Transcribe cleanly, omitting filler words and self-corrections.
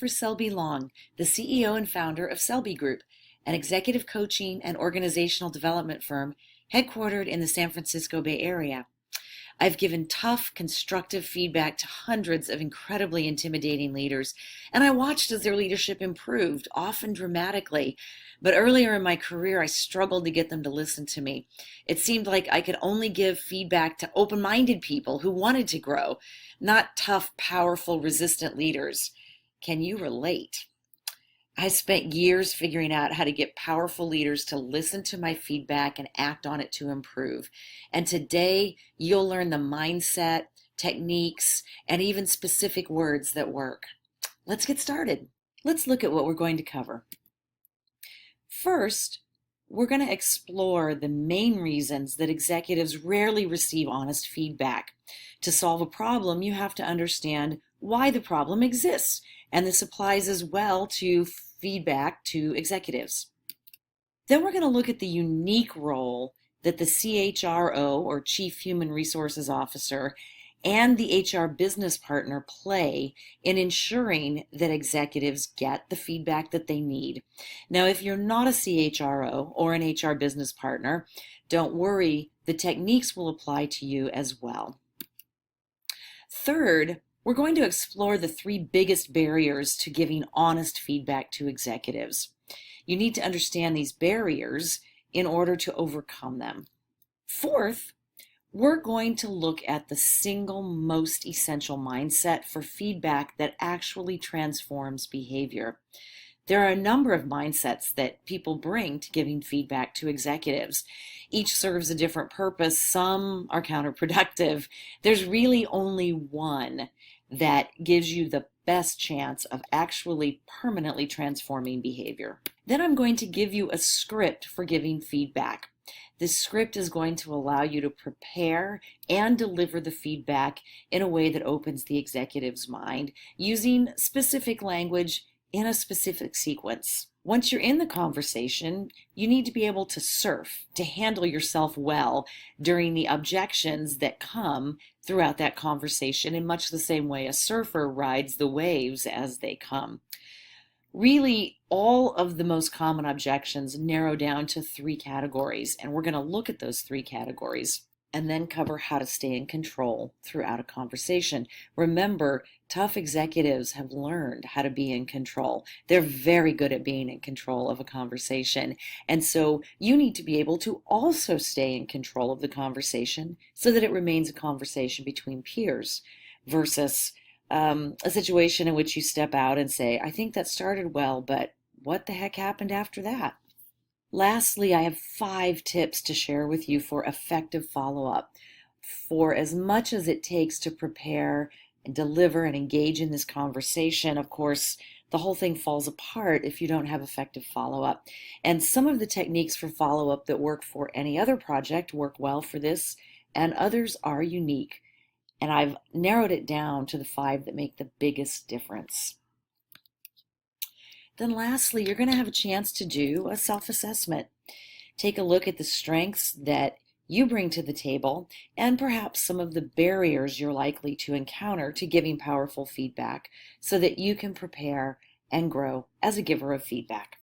For Selby Long, the CEO and founder of Selby Group, an executive coaching and organizational development firm headquartered in the San Francisco Bay Area. I've given tough, constructive feedback to hundreds of incredibly intimidating leaders, and I watched as their leadership improved, often dramatically. But earlier in my career, I struggled to get them to listen to me. It seemed like I could only give feedback to open-minded people who wanted to grow, not tough, powerful, resistant leaders. Can you relate? I spent years figuring out how to get powerful leaders to listen to my feedback and act on it to improve. And today, you'll learn the mindset, techniques, and even specific words that work. Let's get started. Let's look at what we're going to cover. First, we're going to explore the main reasons that executives rarely receive honest feedback. To solve a problem, you have to understand why the problem exists, and this applies as well to feedback to executives. Then we're going to look at the unique role that the CHRO, or Chief Human Resources Officer, and the HR business partner play in ensuring that executives get the feedback that they need. Now, if you're not a CHRO or an HR business partner, don't worry, the techniques will apply to you as well. Third, we're going to explore the three biggest barriers to giving honest feedback to executives. You need to understand these barriers in order to overcome them. Fourth, we're going to look at the single most essential mindset for feedback that actually transforms behavior. There are a number of mindsets that people bring to giving feedback to executives. Each serves a different purpose. Some are counterproductive. There's really only one that gives you the best chance of actually permanently transforming behavior. Then I'm going to give you a script for giving feedback. This script is going to allow you to prepare and deliver the feedback in a way that opens the executive's mind using specific language in a specific sequence. Once you're in the conversation, you need to be able to surf, to handle yourself well during the objections that come throughout that conversation in much the same way a surfer rides the waves as they come. Really, all of the most common objections narrow down to three categories, and we're going to look at those three categories and then cover how to stay in control throughout a conversation. Remember, tough executives have learned how to be in control. They're very good at being in control of a conversation. And so you need to be able to also stay in control of the conversation so that it remains a conversation between peers versus a situation in which you step out and say, I think that started well, but what the heck happened after that? Lastly, I have 5 tips to share with you for effective follow-up. For as much as it takes to prepare and deliver and engage in this conversation, of course, the whole thing falls apart if you don't have effective follow-up. And some of the techniques for follow-up that work for any other project work well for this, and others are unique. And I've narrowed it down to the 5 that make the biggest difference. Then lastly, you're going to have a chance to do a self-assessment. Take a look at the strengths that you bring to the table and perhaps some of the barriers you're likely to encounter to giving powerful feedback so that you can prepare and grow as a giver of feedback.